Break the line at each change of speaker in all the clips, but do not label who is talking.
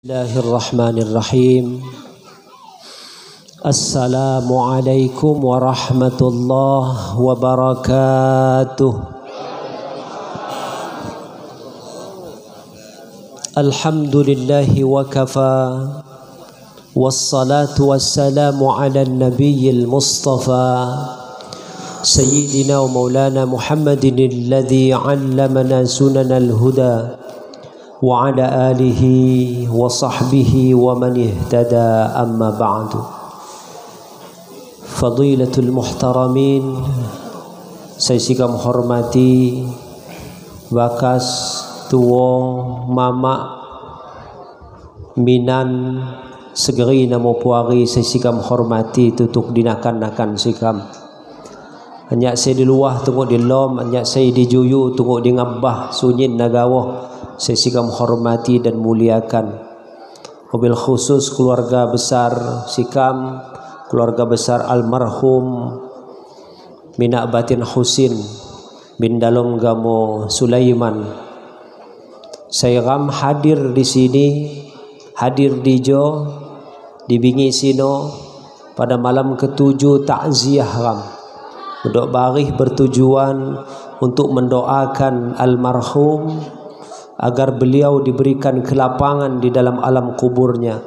Bismillahirrahmanirrahim. Assalamualaikum warahmatullahi wabarakatuh. Alhamdulillahi wa kafa, wassalatu wassalamu ala nabiyil mustafa Sayyidina wa maulana Muhammadin alladhi allamana sunanal huda wa ala alihi wa sahbihi wa man ihtada, amma ba'du. Fadilatul muhtaramin, saya sikam hormati bakas tuwo mama minan segeri namo puari, saya sikam hormati tutuk dinakan-nakan sikam. Hanya saya di luar tunggu di lom, hanya saya di juyu tunggu di ngabah sunyin nagawah. Saya sikam hormati dan muliakan mobil khusus keluarga besar sikam, keluarga besar almarhum Minak Batin Husin bin Dalom Gamo Sulaiman. Saya ram hadir di sini, hadir di Jo, di Bingi Sino pada malam ke-7 takziah ram. Untuk barih bertujuan untuk mendoakan almarhum agar beliau diberikan kelapangan di dalam alam kuburnya,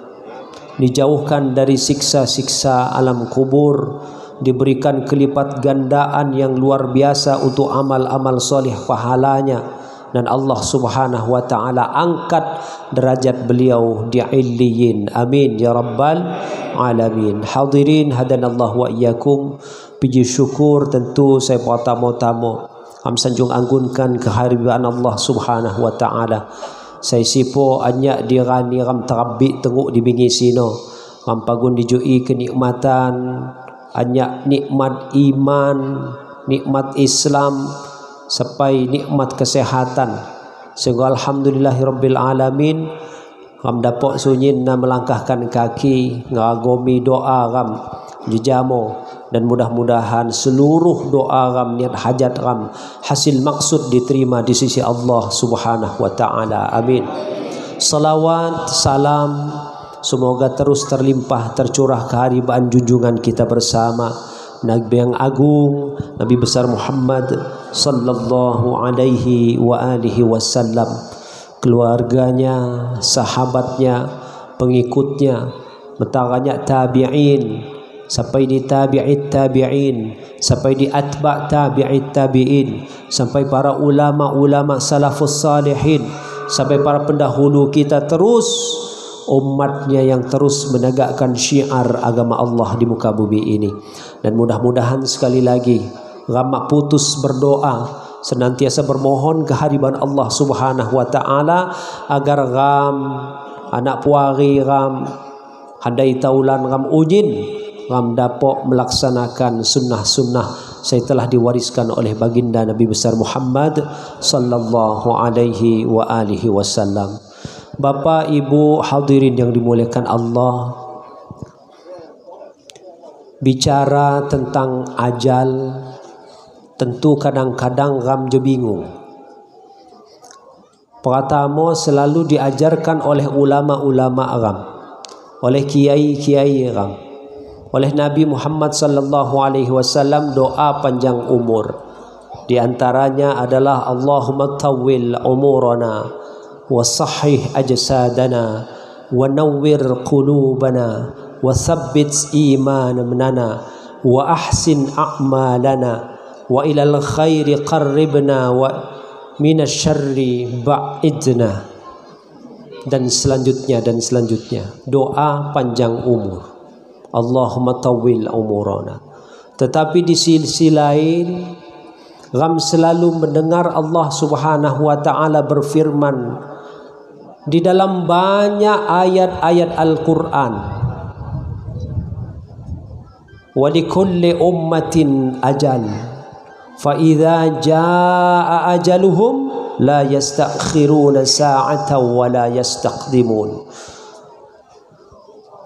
dijauhkan dari siksa-siksa alam kubur, diberikan kelipat gandaan yang luar biasa untuk amal-amal soleh pahalanya, dan Allah subhanahu wa ta'ala angkat derajat beliau di illiyin. Amin ya rabbal alamin. Hadirin hadanallahu wa iyyakum. Puji syukur tentu saya pertama-tama am sanjung anggunkan kehadiran Allah subhanahu wa ta'ala. Saya sipo anyak dirani ram terabik tenguk di Bingi Sino, ram pagun dijui kenikmatan anyak nikmat iman, nikmat Islam, sampai nikmat kesehatan. Sehingga alhamdulillahirabbil alamin ram dapat sunyin na melangkahkan kaki ngagomi doa ram jujamo, dan mudah-mudahan seluruh doa ram, niat hajat ram, hasil maksud diterima di sisi Allah subhanahu wa ta'ala. Amin. Salawat, salam semoga terus terlimpah tercurah keharibaan junjungan kita bersama Nabi yang agung, Nabi besar Muhammad sallallahu alaihi wa alihi wasallam, keluarganya, sahabatnya, pengikutnya, mentaranya tabi'in sampai di tabi'it tabi'in, sampai di atba' tabi'it tabi'in, sampai para ulama-ulama salafus salihin, sampai para pendahulu kita, terus umatnya yang terus menegakkan syiar agama Allah di muka bumi ini. Dan mudah-mudahan sekali lagi ramak putus berdoa, senantiasa bermohon kehadiran Allah subhanahu wa ta'ala agar ram anak puari ram handai taulan ram ujin ram dapat melaksanakan sunnah-sunnah saya telah diwariskan oleh baginda Nabi besar Muhammad sallallahu alaihi wa alihi wasallam. Bapak, Ibu, hadirin yang dimuliakan Allah, bicara tentang ajal tentu kadang-kadang ram je bingung. Pertama selalu diajarkan oleh ulama-ulama ram, oleh kiai-kiai ram, oleh Nabi Muhammad sallallahu alaihi wasallam doa panjang umur. Di antaranya adalah Allahumma tawwil umurana wa sahih ajsadana wa nawwir qulubana wa thabbit imanana wa ahsin a'malana wa ilal khairi qarribna wa minasyarri ba'idna, dan selanjutnya doa panjang umur. Allahumma tawwil umurana. Tetapi di sisi lain ram selalu mendengar Allah subhanahu wa ta'ala berfirman di dalam banyak ayat-ayat Al-Quran, wa likulli ummatin ajal fa idza jaa ajaluhum la yastakhiruna sa'atan wa la yastaqdimun.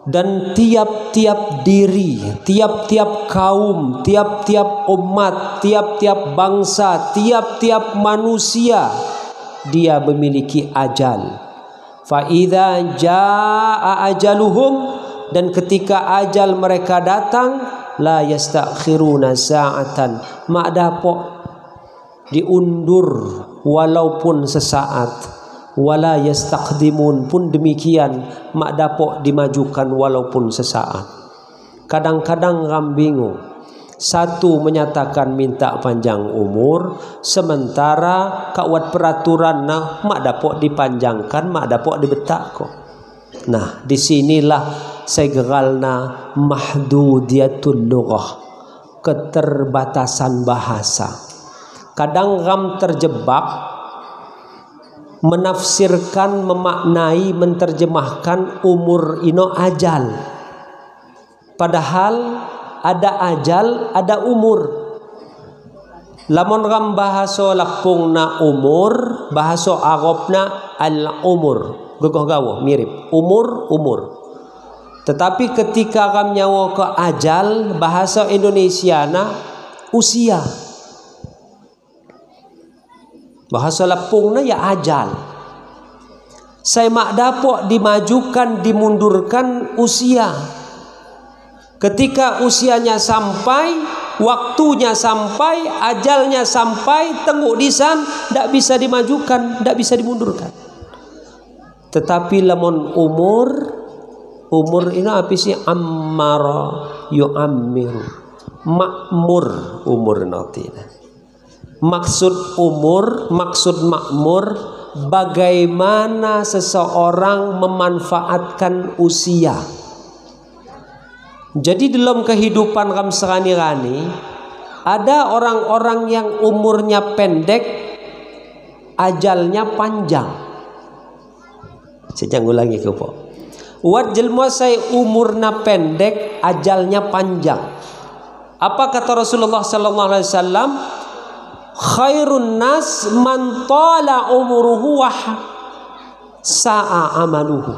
Dan tiap-tiap diri, tiap-tiap kaum, tiap-tiap umat, tiap-tiap bangsa, tiap-tiap manusia, dia memiliki ajal. Fa idza jaa ajaluhum, dan ketika ajal mereka datang, la yastakhiruna sa'atan, mak dapok diundur walaupun sesaat, wala yastaqdimun, pun demikian mak dapok dimajukan walaupun sesaat. Kadang-kadang ram bingung, satu menyatakan minta panjang umur, sementara kawat peraturan nah mak dapok dipanjangkan, mak dapok dibetak kok. Nah, disinilah segeralna mahdudiyatul lughah, keterbatasan bahasa. Kadang ram terjebak menafsirkan, memaknai, menterjemahkan umur ino ajal, padahal ada ajal, ada umur. Lamun ram bahaso lapungna umur, bahaso Arabna al-umur, gegoh gawo mirip umur. Tetapi ketika ram nyawa ke ajal, bahasa Indonesiana usia. Bahasa lapungna ya ajal. Saya mak dapok dimajukan, dimundurkan usia. Ketika usianya sampai, waktunya sampai, ajalnya sampai, tenguk disan, ndak bisa dimajukan, ndak bisa dimundurkan. Tetapi lamun umur ini apa sih? Ammara yu'ammiru, makmur umur natina. Maksud umur, maksud makmur, bagaimana seseorang memanfaatkan usia. Jadi dalam kehidupan ram serani-rani ada orang-orang yang umurnya pendek, ajalnya panjang. Saya ulangi ke Pak. Wat jelma saya umurnya pendek, ajalnya panjang. Apa kata Rasulullah sallallahu alaihi wasallam? Khairun nas man tala umuruhu wa sa'a amaluhu.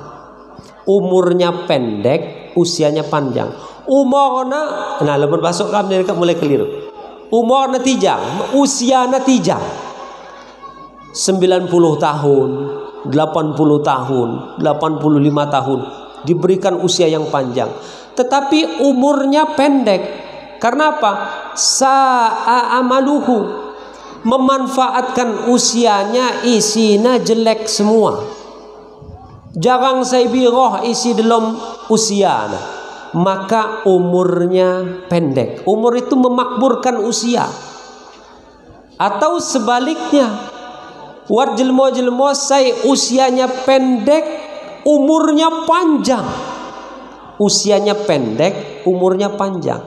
Umurnya pendek, usianya panjang. Umurna, nah lepas masuk kami mulai keliru. Umurna tijang, usianya tijang. 90 tahun, 80 tahun, 85 tahun, diberikan usia yang panjang, tetapi umurnya pendek. Karena apa? Sa'a amaluhu, memanfaatkan usianya, isinya jelek semua. Jarang saya biroh isi dalam usia, maka umurnya pendek. Umur itu memakburkan usia. Atau sebaliknya, wat jelmo-jelmo saya usianya pendek, umurnya panjang. Usianya pendek, umurnya panjang.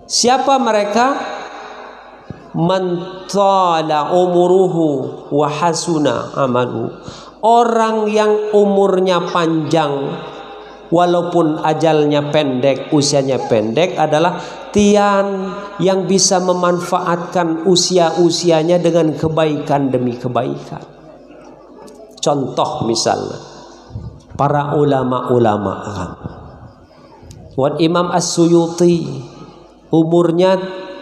Siapa mereka? Man tala umuruhu wa hasuna amalu. Orang yang umurnya panjang walaupun ajalnya pendek, usianya pendek adalah tian yang bisa memanfaatkan usia-usianya dengan kebaikan demi kebaikan. Contoh misalnya para ulama-ulama Arab. Wan Imam As-Suyuti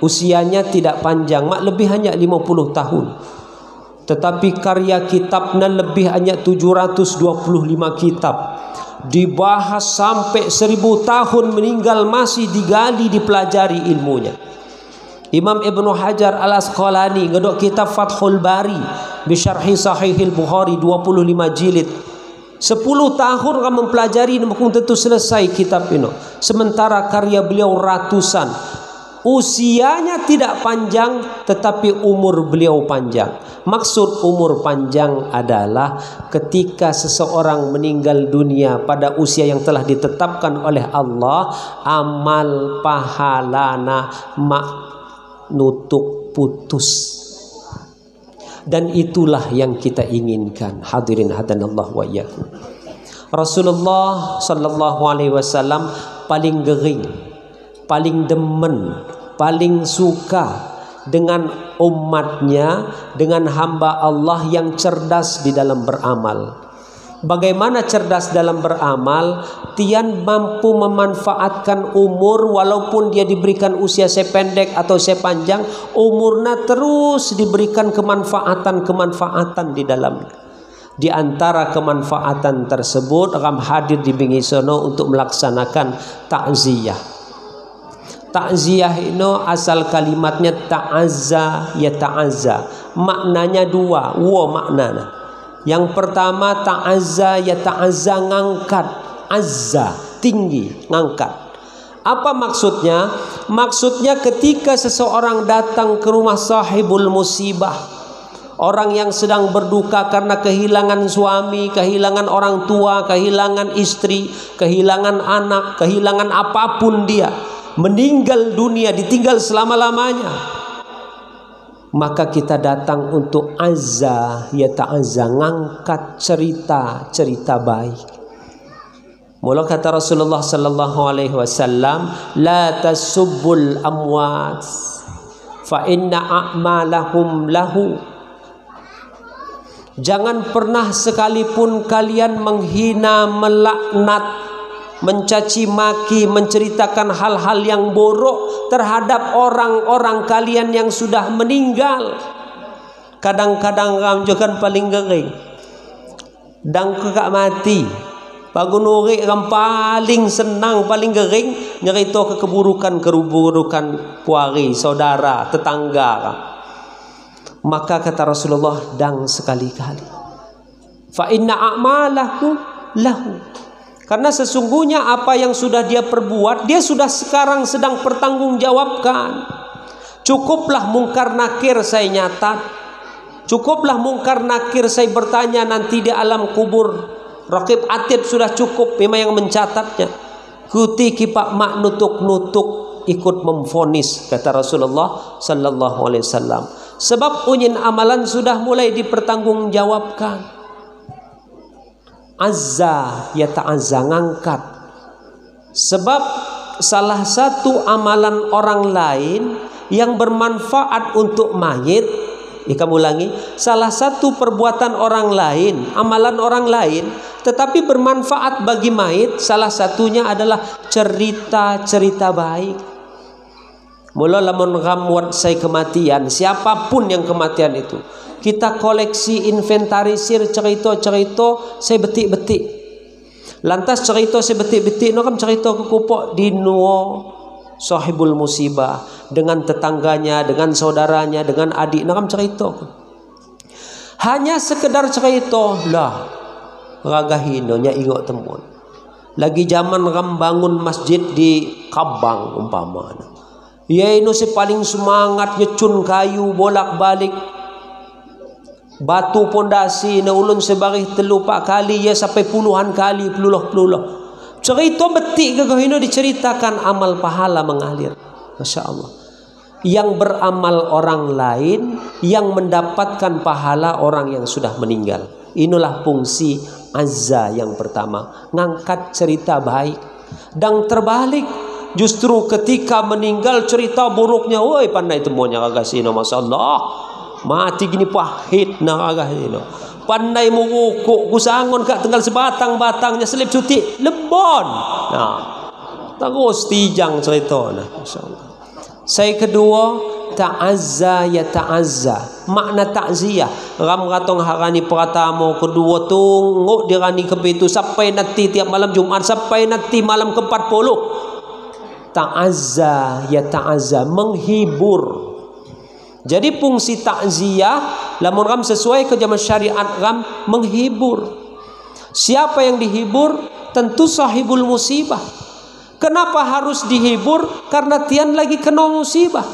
usianya tidak panjang, mak lebih hanya 50 tahun. Tetapi karya kitabnya lebih hanya 725 kitab. Dibahas sampai 1000 tahun meninggal masih digali, dipelajari ilmunya. Imam Ibnu Hajar Al-Asqalani ngedok kitab Fathul Bari bisyarhi Sahihil Bukhari 25 jilid. 10 tahun kan mempelajari, mungkin tentu selesai kitab ini. Sementara karya beliau ratusan. Usianya tidak panjang, tetapi umur beliau panjang. Maksud umur panjang adalah ketika seseorang meninggal dunia pada usia yang telah ditetapkan oleh Allah, amal pahalana mak nutuk putus. Dan itulah yang kita inginkan. Hadirin hadanallah wa iyyakum. Rasulullah sallallahu alaihi wasallam paling gering, paling demen, paling suka dengan umatnya, dengan hamba Allah yang cerdas di dalam beramal. Bagaimana cerdas dalam beramal? Tian mampu memanfaatkan umur, walaupun dia diberikan usia sependek atau sepanjang, umurnya terus diberikan kemanfaatan-kemanfaatan di dalamnya. Di antara kemanfaatan tersebut ram hadir di Bingisono untuk melaksanakan takziah. Takziah itu asal kalimatnya ta'azza ya ta'azza. Maknanya dua, maknanya. Yang pertama ta'azza ya ta'azza, ngangkat, azza, tinggi, ngangkat. Apa maksudnya? Maksudnya ketika seseorang datang ke rumah sahibul musibah, orang yang sedang berduka karena kehilangan suami, kehilangan orang tua, kehilangan istri, kehilangan anak, kehilangan apapun dia, meninggal dunia, ditinggal selama-lamanya, maka kita datang untuk azza ya ta'azza, ngangkat cerita-cerita baik. Mula kata Rasulullah sallallahu alaihi wasallam, la tasubbul amwat fa inna a'malahum lahu. Jangan pernah sekalipun kalian menghina, melaknat, mencaci maki, menceritakan hal-hal yang buruk terhadap orang-orang kalian yang sudah meninggal. Kadang-kadang ramjokan paling gering dan kekak mati. Pagunuri yang paling senang, paling gering nyerita ke keburukan puari, saudara, tetangga. Maka kata Rasulullah, dang sekali-kali. Fa inna a'malahu lahu. Karena sesungguhnya apa yang sudah dia perbuat, dia sudah sekarang sedang pertanggungjawabkan. Cukuplah mungkar nakir saya nyatat. Cukuplah mungkar nakir saya bertanya nanti di alam kubur. Raqib atid sudah cukup, memang yang mencatatnya. Kutiki pak mak nutuk-nutuk ikut memfonis, kata Rasulullah sallallahu alaihi wasallam. Sebab unyin amalan sudah mulai dipertanggungjawabkan. Azza ya ta'azza, ngangkat. Sebab salah satu amalan orang lain yang bermanfaat untuk mayit, kamu ulangi, salah satu perbuatan orang lain, amalan orang lain, tetapi bermanfaat bagi mayit, salah satunya adalah cerita-cerita baik. Mula lamun ngamwat saya kematian, siapapun yang kematian itu, kita koleksi, inventarisir cerita-cerita saya betik-betik. Lantas cerita saya betik-betik, no kam cerita kekupok di nuo sahibul musibah, dengan tetangganya, dengan saudaranya, dengan adik, no kam cerita. Hanya sekedar cerita lah, ragahinonya ingat temuan. Lagi zaman ram bangun masjid di Kabang umpamanya. Ya ini si paling semangat nyecun kayu bolak-balik, batu pondasi na ulun sebarih telu pak kali ya sampai puluhan kali, puluh. Cerita betik gagahino diceritakan, amal pahala mengalir. Masya Allah. Yang beramal orang lain, yang mendapatkan pahala orang yang sudah meninggal. Inilah fungsi azza yang pertama, ngangkat cerita baik. Dan terbalik, justru ketika meninggal cerita buruknya, woi pandai temuannya kagasino, masya Allah, mati gini pahit na kagasino, pandai mengukuk kusangon kak tinggal sebatang-batangnya selip cuti lebon. Nah, terus tijang cerita nah, masya Allah. Saya kedua, ta'azza ya ta'azza, makna takziah. Ram ratong harani pratamo kedua tunggu dirani kebetu sampai nanti tiap malam Jumat sampai nanti malam ke-40. Ta'azza ya ta'azza, menghibur. Jadi fungsi takziah lamun ram sesuai ke zaman syariat ram menghibur. Siapa yang dihibur? Tentu sahibul musibah. Kenapa harus dihibur? Karena tian lagi kena musibah.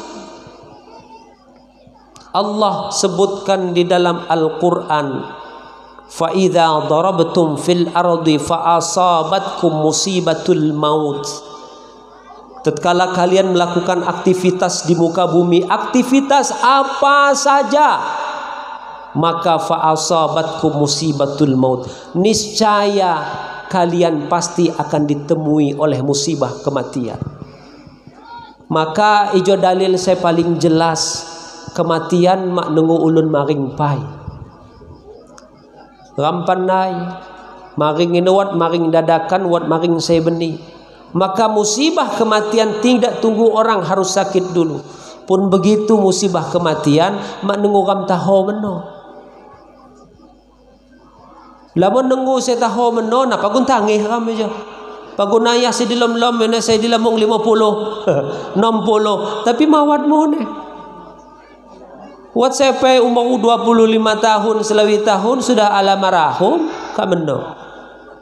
Allah sebutkan di dalam Al-Quran, fa idza darabtum fil ardi fa asabatkum musibatul maut. Tatkala kalian melakukan aktivitas di muka bumi, aktivitas apa saja, maka fa asabatkum musibatul maut, niscaya kalian pasti akan ditemui oleh musibah kematian. Maka ijo dalil saya paling jelas, kematian mak nunggu ulun maring pai. Rampanai maring inuat, maring dadakan, wat maring saya benih. Maka musibah kematian tidak tunggu orang harus sakit dulu. Pun begitu musibah kematian mak nunggu ram tahu meno. Lamun nunggu saya tahu menona pagun tangih kami je. Pagun ayah saya dilom-lom mana saya dilamung 50 60 tapi mawat mo ne. Wat saya pe umur 25 tahun selawi tahun sudah alamarahum kak meno.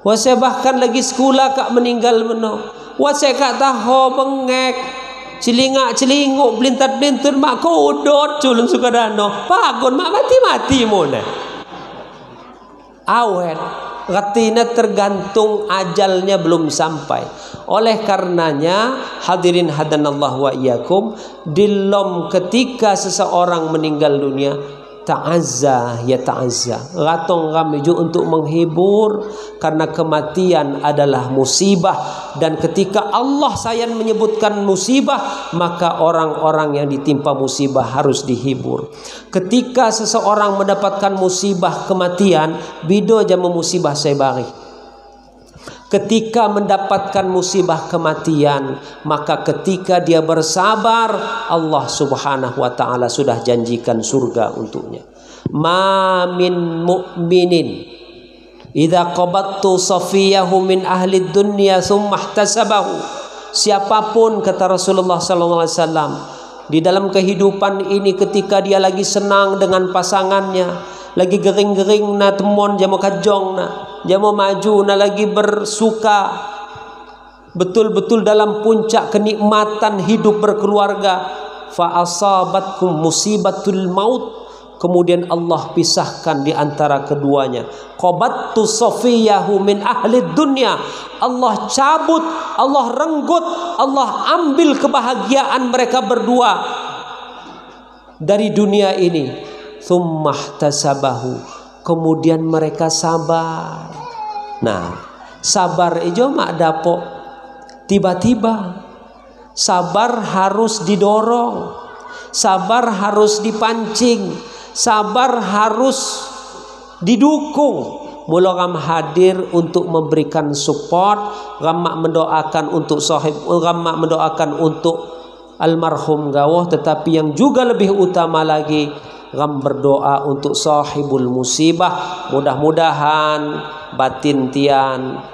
Wat saya bahkan lagi sekolah kak meninggal meno. Wat saya kak tahu bengek celingak-celinguk belintat-belintur mak kodot culun sukadano. Pagun mak mati-mati mo ne. Awet Ratina tergantung ajalnya belum sampai. Oleh karenanya hadirin hadanallah wa iyyakum, dilom ketika seseorang meninggal dunia ta'azza ya ta'azza, ratong kami juga untuk menghibur karena kematian adalah musibah, dan ketika Allah sayang menyebutkan musibah maka orang-orang yang ditimpa musibah harus dihibur. Ketika seseorang mendapatkan musibah kematian bido jamu musibah saya bari. Ketika mendapatkan musibah kematian, maka ketika dia bersabar, Allah Subhanahu wa taala sudah janjikan surga untuknya. Ma min mu'minin idza qabattu safiyahu min ahli dunya tsumma ihtasabahu. Siapapun kata Rasulullah sallallahu alaihi wasallam di dalam kehidupan ini ketika dia lagi senang dengan pasangannya, lagi gering-gering na temon jamu kajong na, jamu maju na lagi bersuka betul-betul dalam puncak kenikmatan hidup berkeluarga, fa asabatkum musibatul maut, kemudian Allah pisahkan di antara keduanya. Qabattu safiyahu min ahli dunya, Allah cabut, Allah renggut, Allah ambil kebahagiaan mereka berdua dari dunia ini. Tsummahtasabahu, kemudian mereka sabar. Nah, sabar ijo mak dapo tiba-tiba. Sabar harus didorong, sabar harus dipancing, sabar harus didukung. Mula ram hadir untuk memberikan support, ramak mendoakan untuk sahib, ramak mendoakan untuk almarhum gawah, tetapi yang juga lebih utama lagi ram berdoa untuk sahibul musibah. Mudah-mudahan batin tian,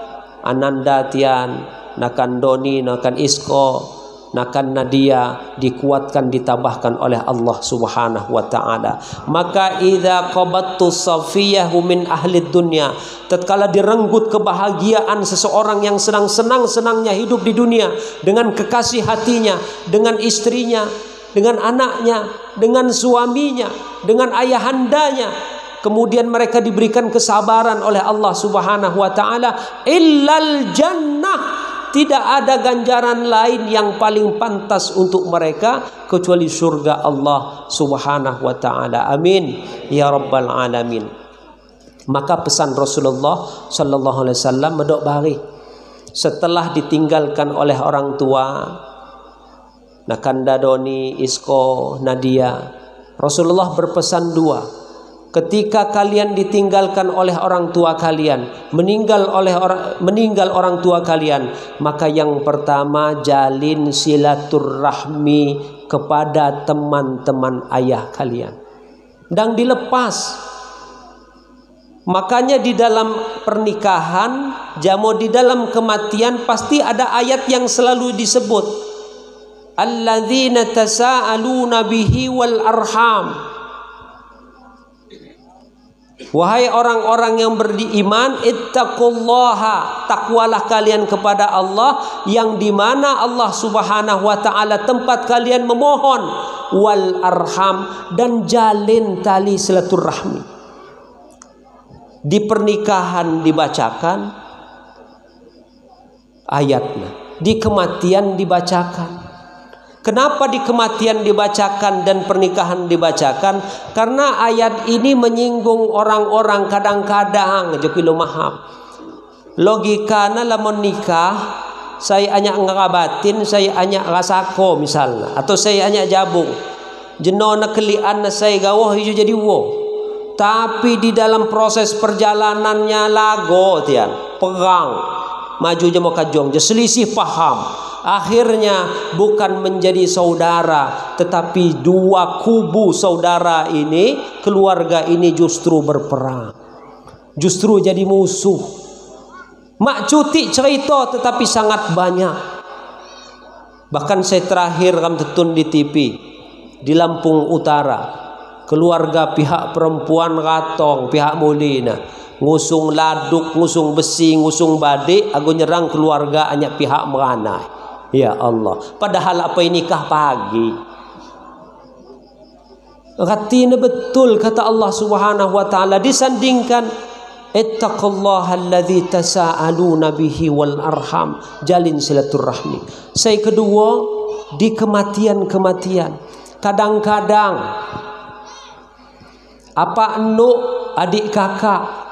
ananda tian, nakan Doni, nakan Isko, nakan Nadia dikuatkan, ditambahkan oleh Allah Subhanahu wa taala. Maka idza qabattu safiyahu min ahli dunya, tatkala direnggut kebahagiaan seseorang yang senang-senangnya hidup di dunia dengan kekasih hatinya, dengan istrinya, dengan anaknya, dengan suaminya, dengan ayahandanya, kemudian mereka diberikan kesabaran oleh Allah Subhanahu wa taala, illal jannah, tidak ada ganjaran lain yang paling pantas untuk mereka kecuali surga Allah Subhanahu wa taala. Amin ya rabbal alamin. Maka pesan Rasulullah sallallahu alaihi wasallam medok bari setelah ditinggalkan oleh orang tua, Nakanda Doni, Isko, Nadia, Rasulullah berpesan dua. Ketika kalian ditinggalkan oleh orang tua kalian, meninggal orang tua kalian, maka yang pertama jalin silaturahmi kepada teman-teman ayah kalian dan dilepas. Makanya di dalam pernikahan, jamu di dalam kematian pasti ada ayat yang selalu disebut. Alladzina tasa'aluna bihi wal arham. Wahai orang-orang yang beriman, ittaqullaha, takwalah kalian kepada Allah, yang dimana Allah Subhanahu wa ta'ala tempat kalian memohon, wal arham, dan jalin tali silaturahmi. Di pernikahan dibacakan ayatnya, di kematian dibacakan. Kenapa di kematian dibacakan dan pernikahan dibacakan? Karena ayat ini menyinggung orang-orang kadang-kadang jokilo maham. Logikana lamun nikah, saya hanya ngerabatin, saya hanya rasako misalnya, atau saya hanya jabung. Jenona kelian saya gawah hijau jadi wo. Tapi di dalam proses perjalanannya lago tian, perang, maju jemo kajong, selisih paham. Akhirnya bukan menjadi saudara, tetapi dua kubu saudara ini, keluarga ini justru berperang. justru jadi musuh. Mak cuti cerita tetapi sangat banyak. Bahkan saya terakhir kam tetun di TV di Lampung Utara, keluarga pihak perempuan ratong, pihak mulina ngusung laduk, ngusung besi, ngusung badik, aku nyerang keluarga hanya pihak meranai. Ya Allah, padahal apa ini nikah pagi. Ratina betul kata Allah Subhanahu wa taala, disandingkan ittaqullaha alladzi tasaaluna bihi wal arham, jalin silaturahmi. Saya kedua, di kematian-kematian kadang-kadang apa enduk adik kakak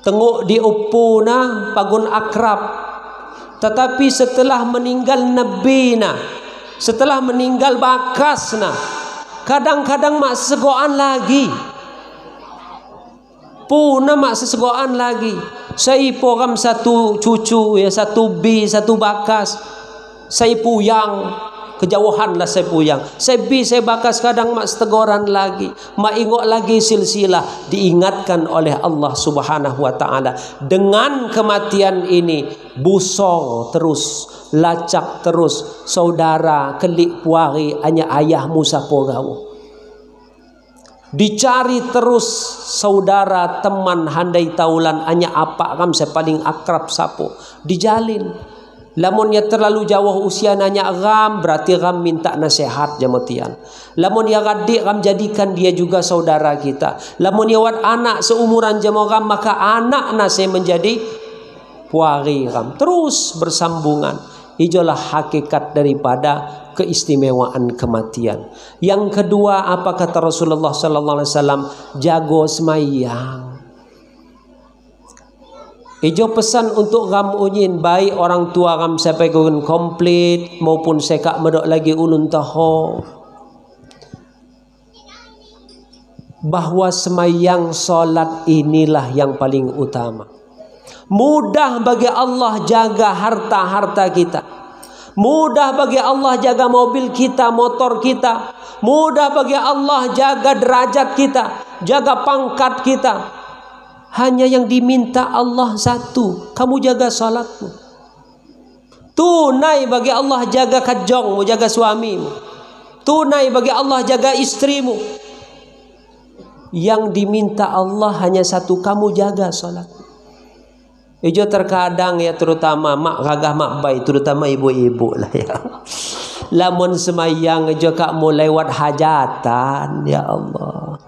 tengok di upuna pagun akrab, tetapi setelah meninggal nabina, setelah meninggal bakasna, kadang-kadang mak segoan lagi. Puna mak sesegoan lagi. Saya program satu cucu ya, satu bi, satu bakas. Saya puyang, kejauhan lah saya puyang. Saya bi, saya bakas, kadang mak setegoran lagi. Mak ingat lagi silsilah, diingatkan oleh Allah Subhanahu wa taala. Dengan kematian ini busong terus, lacak terus, saudara, kelik puari, hanya ayahmu sapo gawo. Dicari terus saudara, teman, handai taulan, hanya apa kam saya paling akrab sapo, dijalin. Lamun ya terlalu jauh usia nanya ram, berarti ram minta nasihat jamatian. Lamun ya gadik ram, jadikan dia juga saudara kita. Lamun ya wat anak seumuran jamo ram, maka anak nase menjadi puari ram. Terus bersambungan. Ijolah hakikat daripada keistimewaan kematian. Yang kedua, apa kata Rasulullah sallallahu alaihi wasallam? Jago semayang. Ijo pesan untuk ram unyin, baik orang tua ram sampai gun komplit maupun sekak medok lagi ulun taho, bahwa semayang solat inilah yang paling utama. Mudah bagi Allah jaga harta-harta kita. Mudah bagi Allah jaga mobil kita, motor kita. Mudah bagi Allah jaga derajat kita, jaga pangkat kita. Hanya yang diminta Allah satu, kamu jaga salatmu. Tunai bagi Allah jaga kajongmu, jaga suamimu. Tunai bagi Allah jaga istrimu. Yang diminta Allah hanya satu, kamu jaga salatmu. Ijo terkadang ya, terutama mak gagah mak bayi, terutama ibu-ibu lah ya. Lamun semayang ijo kak mulai lewat hajatan, ya Allah.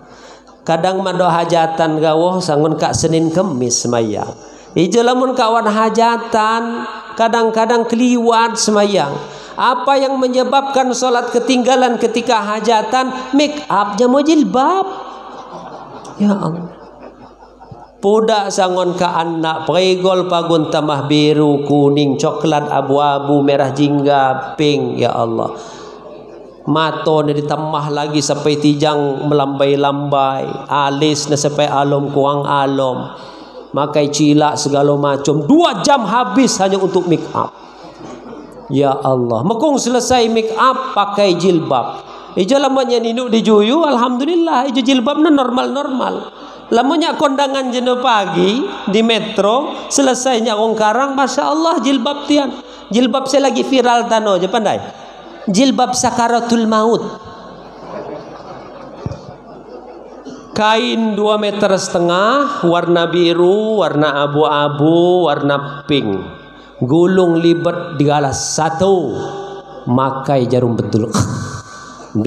Kadang mado hajatan gawoh sangun kak Senin Kemis semayang. Ijo lamun kak wan hajatan, kadang-kadang keliwat semayang. Apa yang menyebabkan solat ketinggalan ketika hajatan? Make up jamo jilbab. Ya Allah. Pudak sangon ke anak pregol pagun tamah biru, kuning, coklat, abu-abu, merah jingga, pink, ya Allah. Mato ni ditamah lagi sampai tijang melambai-lambai, alis na sampai alom kuang alom, makai cilak segala macam. 2 jam habis hanya untuk make up. Ya Allah, mekung selesai make up pakai jilbab. Ijo lamanya ninu dijuyu, alhamdulillah ijo jilbabnya normal-normal. Lamunnya kondangan jeno pagi di metro, selesainya orang karang, masya Allah jilbab tian. Jilbab saya lagi viral tano, je pandai. Jilbab sakaratul maut. Kain 2,5 meter, warna biru, warna abu-abu, warna pink. Gulung libet digalas 1, makai jarum pentul. 2,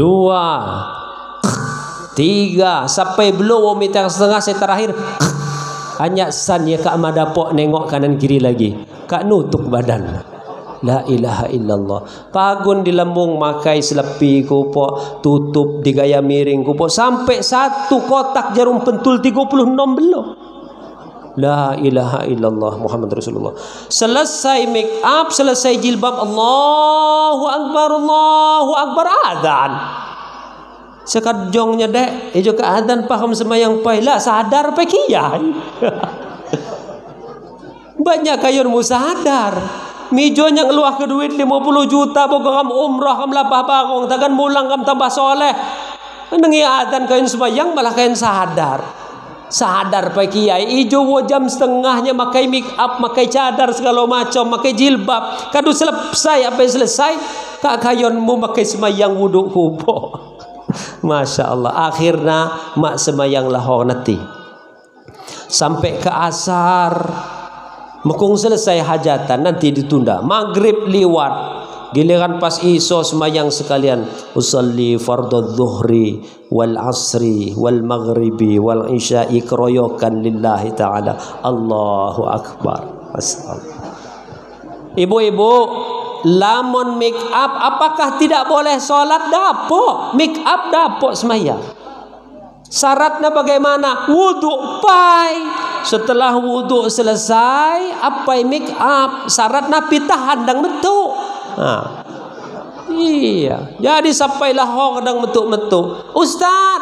3 sampai belum 1,5 meter saya terakhir. Hanya san ya kak madapok nengok kanan kiri lagi. Kak nutuk badan. La ilaha illallah. Pagun di lembung makai selepi kupo, tutup di gaya miring kupo, sampai 1 kotak jarum pentul 36 belum. La ilaha illallah Muhammad Rasulullah. Selesai make up, selesai jilbab, Allahu Akbar, adzan. Sekadjongnya dek, ijo ke adzan paham semayang pai lah sadar pe kiai. Banyak kayun musadar. Mijo yang luah ke duit 50 juta pokok kam umrah kam lapah bagong tagan mulang kam tambah soleh. Nengi adzan kayun semayang malah kayun sadar. Sadar Pak Kiai, ijo jam setengahnya makai make up, makai cadar segala macam, makai jilbab. Kadu selesai apa yang selesai? Kak kayonmu makai semayang wuduk kubo. Masya Allah. Akhirnya mak semayang lahor nanti. Sampai ke asar. Mekung selesai hajatan nanti ditunda. Maghrib liwat. Giliran pas iso semayang sekalian. Usalli fardhu dhuhri wal asri wal maghribi wal isya'i keroyokan lillahi ta'ala. Allahu akbar. Ibu-ibu, lamun make up apakah tidak boleh sholat? Dapok make up, dapok semayang. Syaratnya bagaimana? Wudhu pai. Setelah wudhu selesai, apa make up? Syaratnya pitah handang betul. Nah, iya. Jadi sampailah orang kadang metuk-metuk. Ustaz,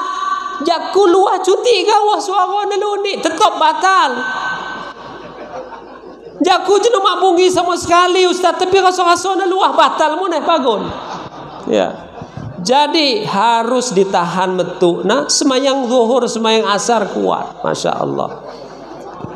jak keluar cuti kau suara neluni tetap batal. Jaku jenuh mak bungi sama sekali Ustaz, tapi rasa-rasa luah batal muneh pagun. Ya. Jadi harus ditahan metuk. Nah, semayang zuhur, semayang asar kuat. Masya Allah.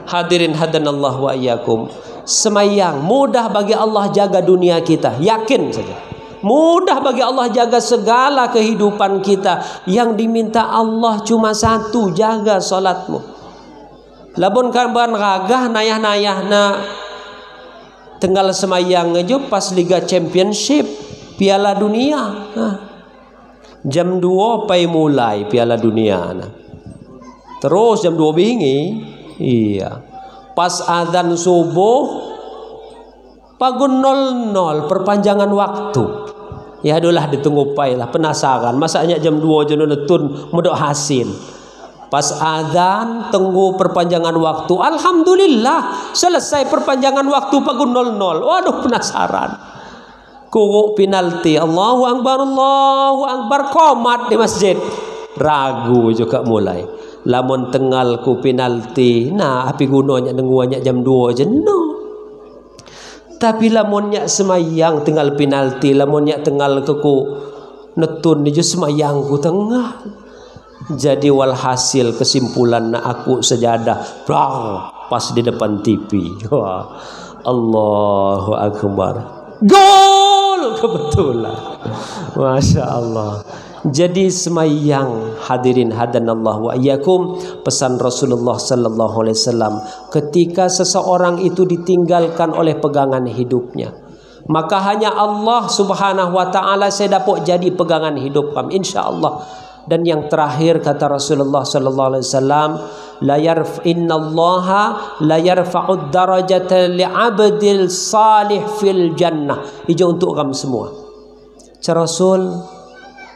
Hadirin hadanallah wa iyyakum. Semayang mudah bagi Allah jaga dunia kita, yakin saja. Mudah bagi Allah jaga segala kehidupan kita. Yang diminta Allah cuma satu, jaga solatmu. Labun kaban ragah nayah-nayah na tinggal semayang aja pas Liga Championship Piala Dunia. Nah, jam 2 pai mulai Piala Dunia. Nah. Terus jam 2 bingi. Iya. Pas adzan subuh pagun 00 perpanjangan waktu. Ya itulah ditunggu pai lah, penasaran masanya jam 2 jenuh netun modok hasil. Pas adzan tunggu perpanjangan waktu. Alhamdulillah selesai perpanjangan waktu pagun 00. Waduh penasaran. Kuku penalti. Allahu akbar komat di masjid. Ragu juga mulai. Lamun tenggal ku penalti, nah api gunanya nengguanya jam 2 jenuh. Tapi lamunnya semayang tinggal penalti, lamunnya tenggal ku netun nijo semayang ku tengah. Jadi walhasil kesimpulan na aku sejadah brang pas di depan TV. Wah, Allahu akbar. Gol kebetulan. Masya Allah. Jadi semayang, hadirin hadanallah wa iyyakum, pesan Rasulullah sallallahu alaihi wasallam, ketika seseorang itu ditinggalkan oleh pegangan hidupnya, maka hanya Allah subhanahu wa ta'ala saya dapat jadi pegangan hidup kami insyaallah. Dan yang terakhir kata Rasulullah sallallahu alaihi wasallam, innallaha la yarfa'ud darajata li'abdil salih fil jannah. Itu untuk kamu semua. Rasul,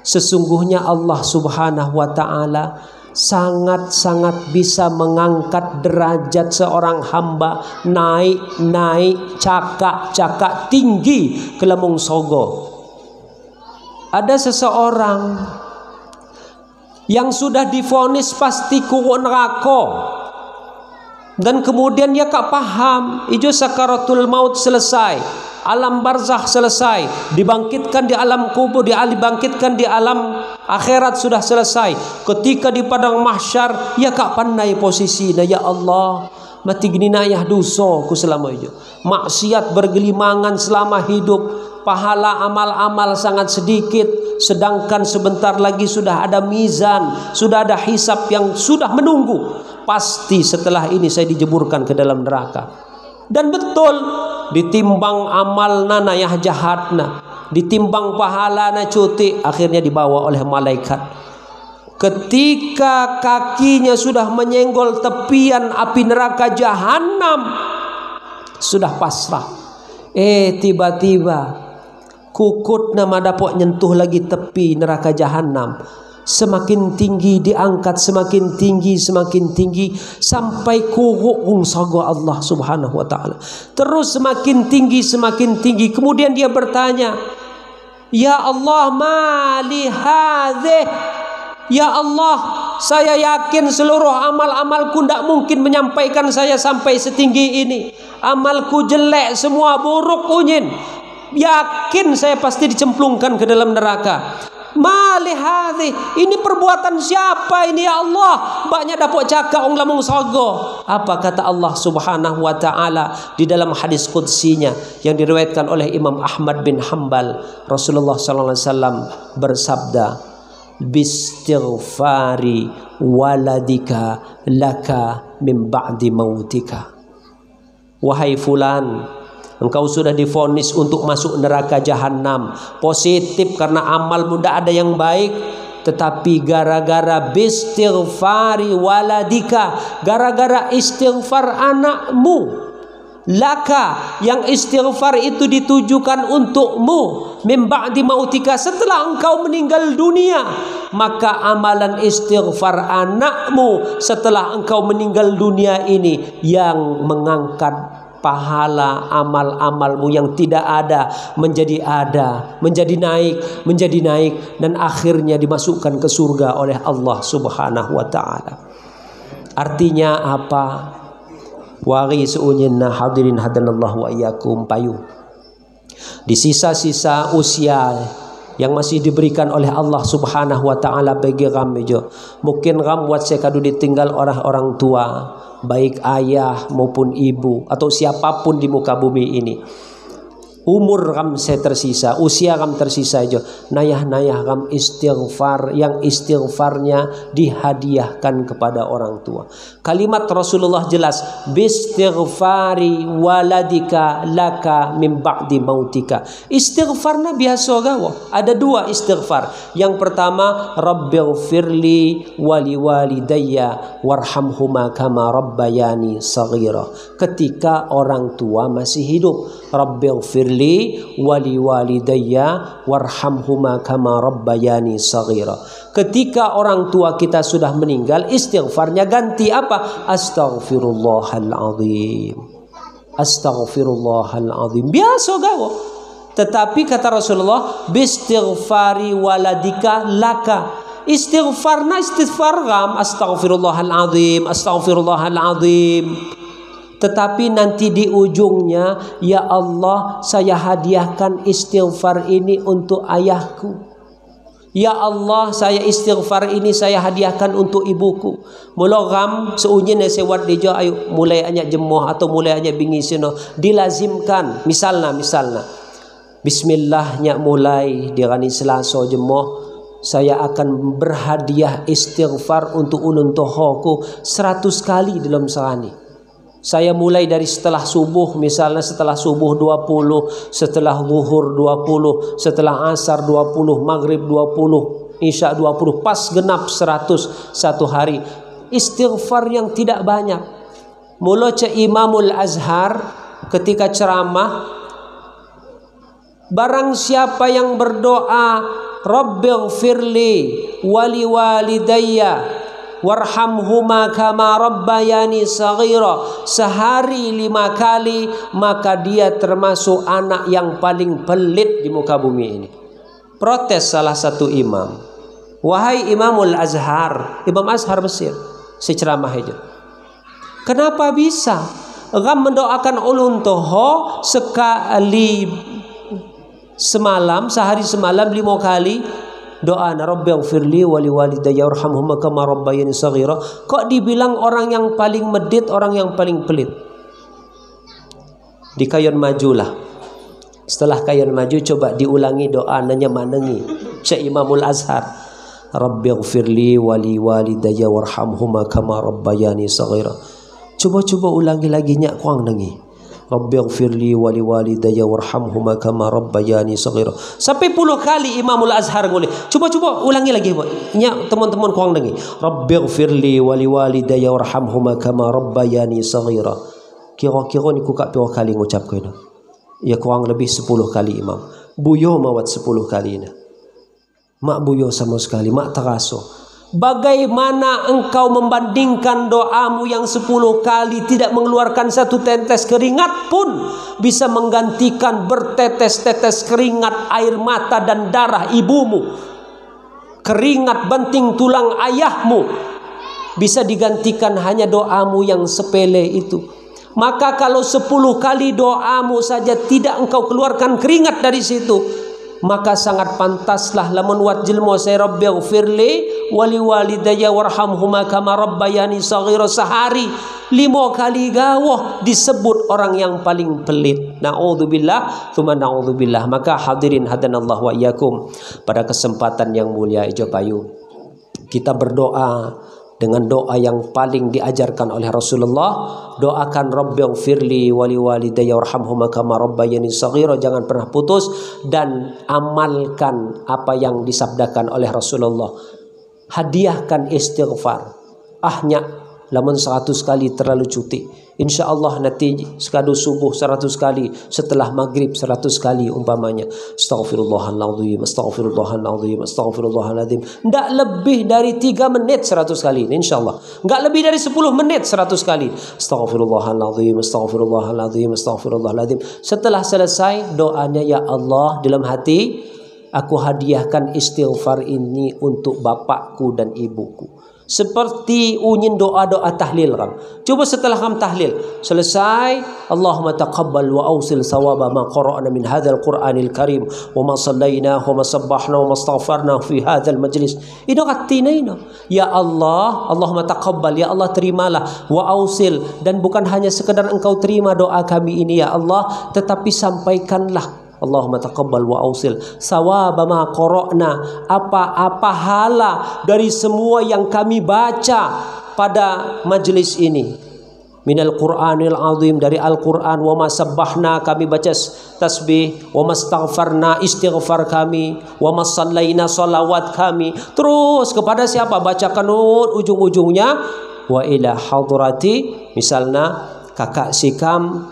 sesungguhnya Allah subhanahu wa ta'ala sangat-sangat bisa mengangkat derajat seorang hamba naik cakak tinggi ke lemung sogo. Ada seseorang yang sudah divonis pasti kurun neraka, dan kemudian dia tak paham ijo sakaratul maut selesai, alam barzakh selesai, dibangkitkan di alam kubur, dibangkitkan di alam akhirat sudah selesai. Ketika di padang mahsyar ia tak pandai posisinya. Ya Allah, mati gini nayah dosa ku selama itu, maksiat bergelimangan selama hidup, pahala amal-amal sangat sedikit, sedangkan sebentar lagi sudah ada mizan, sudah ada hisab yang sudah menunggu. Pasti setelah ini saya dijeburkan ke dalam neraka. Dan betul, ditimbang amalna nayah jahatna, ditimbang pahalana cuti, akhirnya dibawa oleh malaikat. Ketika kakinya sudah menyenggol tepian api neraka jahanam, sudah pasrah. Tiba-tiba kukut nama dapat nyentuh lagi tepi neraka jahanam. Semakin tinggi diangkat, semakin tinggi sampai kurung saga Allah subhanahu wa ta'ala. Terus semakin tinggi. Kemudian dia bertanya, Ya Allah, mali hadhih. Ya Allah, saya yakin seluruh amal-amalku tidak mungkin menyampaikan saya sampai setinggi ini. Amalku jelek, semua buruk kunyin. Yakin saya pasti dicemplungkan ke dalam neraka. Ma li hadhi, ini perbuatan siapa ini ya Allah? Banyak dapat cakap orang lamung sorga. Apa kata Allah Subhanahu wa taala di dalam hadis qudsinya yang diriwayatkan oleh Imam Ahmad bin Hanbal? Rasulullah sallallahu alaihi wasallam bersabda, "Bistighfari waladika laka min ba'di mautika." Wahai fulan, engkau sudah divonis untuk masuk neraka jahanam. Positif karena amalmu tidak ada yang baik, tetapi gara-gara bistighfari waladika, gara-gara istighfar anakmu, laka, yang istighfar itu ditujukan untukmu, min ba'di mautika, setelah engkau meninggal dunia, maka amalan istighfar anakmu setelah engkau meninggal dunia ini yang mengangkat pahala amal-amalmu yang tidak ada, menjadi naik, dan akhirnya dimasukkan ke surga oleh Allah Subhanahu wa taala. Artinya apa? Wari seunyinna hadirin hadanallahu wa iyyakum payu. Di sisa-sisa usia yang masih diberikan oleh Allah Subhanahu wa taala bagi ram jo. Mungkin ram buat saya kadu ditinggal orang tua, baik ayah maupun ibu atau siapapun di muka bumi ini. Umur ram saya tersisa, usia ram tersisa aja. Nayah ram istighfar, yang istighfarnya dihadiahkan kepada orang tua. Kalimat Rasulullah jelas, bistighfari waladika laka min ba'di mautika. Istighfarna biasa gawa. Ada dua istighfar. Yang pertama, rabbighfirli wali walidayya warhamhuma kama rabbayani saghira. Ketika orang tua masih hidup, rabbighfirli wali walidayya warhamhuma kama rabbayani saghira. Ketika orang tua kita sudah meninggal, istighfarnya ganti apa? Astaghfirullahaladzim, astaghfirullahaladzim. Biasa gawa. Tetapi kata Rasulullah, bistighfari waladika laka. Istighfarna istighfar ram, astaghfirullahaladzim, astaghfirullahaladzim. Tetapi nanti di ujungnya, ya Allah, saya hadiahkan istighfar ini untuk ayahku. Ya Allah, saya istighfar ini saya hadiahkan untuk ibuku. Mula ram seunyin sewat deja, ayo mulai anyak jemoh atau mulai anyak bingisino, dilazimkan. Misalnya bismillahnya mulai dirani Selasa jemoh, saya akan berhadiah istighfar untuk ulun tohoku 100 kali dalam sehari. Saya mulai dari setelah subuh, misalnya setelah subuh 20, setelah zuhur 20, setelah asar 20, maghrib 20, isya 20, pas genap 100 satu hari. Istighfar yang tidak banyak. Mula Imamul Azhar ketika ceramah, barang siapa yang berdoa rabbighfirli wali walidayya warhamhuma kama rabbayani saghira sehari 5 kali, maka dia termasuk anak yang paling pelit di muka bumi ini. Protes salah satu imam, wahai Imamul Azhar, Imam Azhar Mesir, si ceramah aja, kenapa bisa ram mendoakan ulun toho sekali semalam, sehari semalam 5 kali doa rabbighfirli wali walidayya warhamhuma kama rabbayani saghira, kok dibilang orang yang paling medit, orang yang paling pelit? Di kayon majulah. Setelah kayon maju, coba diulangi doa nanya manengi Syekh Imamul Azhar, rabbighfirli wali walidayya warhamhuma kama rabbayani saghira. Coba ulangi lagi nyak kuang nengi, rabbighfirli wali walidayya warhamhuma kama rabbayani saghira. Sampai 10 kali Imamul Azhar ngulih. Coba ulangi lagi, nya teman-teman kuang dengi, rabbighfirli wali walidayya warhamhuma kama rabbayani saghira. Kira-kira niku kak pira kali ngucap kena? Ya kurang lebih 10 kali Imam. Buyo mawat 10 kali na. Mak buyo sama sekali, mak teraso. Bagaimana engkau membandingkan doamu yang 10 kali tidak mengeluarkan satu tetes keringat pun bisa menggantikan bertetes-tetes keringat air mata dan darah ibumu, keringat banting tulang ayahmu, bisa digantikan hanya doamu yang sepele itu. Maka kalau 10 kali doamu saja tidak engkau keluarkan keringat dari situ, maka sangat pantaslah lamun wat jilma saya rabbighfirli wali walidayya warhamhuma kama rabbayani shaghira sehari 5 kali gawah disebut orang yang paling pelit. Na'udzubillah tsumma na'udzubillah. Maka hadirin hadanallahu wa iyyakum, pada kesempatan yang mulia ijo payu kita berdoa dengan doa yang paling diajarkan oleh Rasulullah. Doakan rabbighfirli wali walidayya warhamhuma kama rabbayani shaghira, jangan pernah putus, dan amalkan apa yang disabdakan oleh Rasulullah. Hadiahkan istighfar. Ahnya lamun 100 kali terlalu cuti. Insya Allah nanti sekadu subuh 100 kali, setelah maghrib 100 kali umpamanya. Astaghfirullahaladzim, astaghfirullahaladzim, astaghfirullahaladzim. Tidak lebih dari 3 menit 100 kali, insya Allah. Tidak lebih dari 10 menit 100 kali. Astaghfirullahaladzim, astaghfirullahaladzim, astaghfirullahaladzim. Setelah selesai doanya, ya Allah, dalam hati aku hadiahkan istighfar ini untuk bapakku dan ibuku. Seperti unyin doa-doa tahlil kam. Coba setelah kam tahlil selesai, Allahumma taqabbal wa awsil sawaba ma qara'na min hadzal Qur'anil Karim wa ma sallaina wa ma sabbahna wa ma astaghfarna fi hadzal majlis. Itu katinaina. Ya Allah, Allahumma taqabbal, ya Allah terimalah, wa awsil, dan bukan hanya sekedar engkau terima doa kami ini ya Allah, tetapi sampaikanlah Allahumma taqabbal wa awsil sawaba ma qara'na, apa pahala dari semua yang kami baca pada majlis ini, minal Qur'anil azim, dari Al-Quran, wa ma sabbahna, kami baca tasbih, wa ma astaghfarna, istighfar kami, wa ma sallaina, salawat kami. Terus kepada siapa? Bacakan ujung-ujungnya wa ila hadrati, misalnya kakak sikam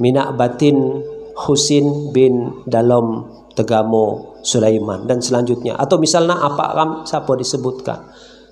minak batin Husin bin Dalom Tegamo Sulaiman, dan selanjutnya. Atau misalnya apa kam siapa disebutkan.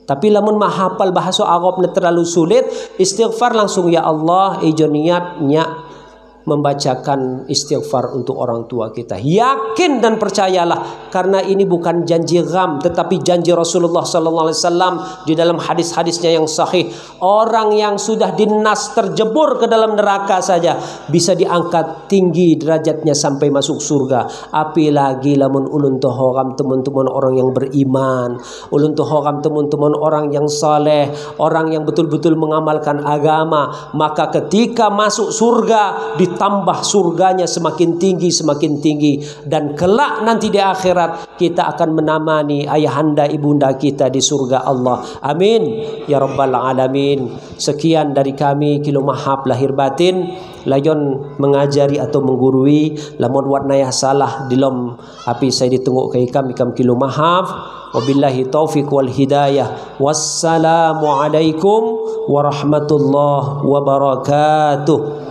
Tapi lamun mahapal bahasa Arabnya terlalu sulit, istighfar langsung, ya Allah ijo niatnya membacakan istighfar untuk orang tua kita. Yakin dan percayalah, karena ini bukan janji gham, tetapi janji Rasulullah sallallahu alaihi wasallam di dalam hadis-hadisnya yang sahih. Orang yang sudah dinas terjebur ke dalam neraka saja bisa diangkat tinggi derajatnya sampai masuk surga. Apalagi lamun ulun tohoram teman-teman orang yang beriman, ulun tohoram teman-teman orang yang saleh, orang yang betul-betul mengamalkan agama, maka ketika masuk surga ditambah surganya semakin tinggi, dan kelak nanti di akhirat kita akan menemani ayahanda ibunda kita di surga Allah. Amin ya rabbal alamin. Sekian dari kami, kilo mahab lahir batin, layon mengajari atau menggurui, lamun warnaya salah dilom api saya ditunggu ke ikam kilo mahab. Wabillahi taufiq wal hidayah. Wassalamu alaikum warahmatullahi wabarakatuh.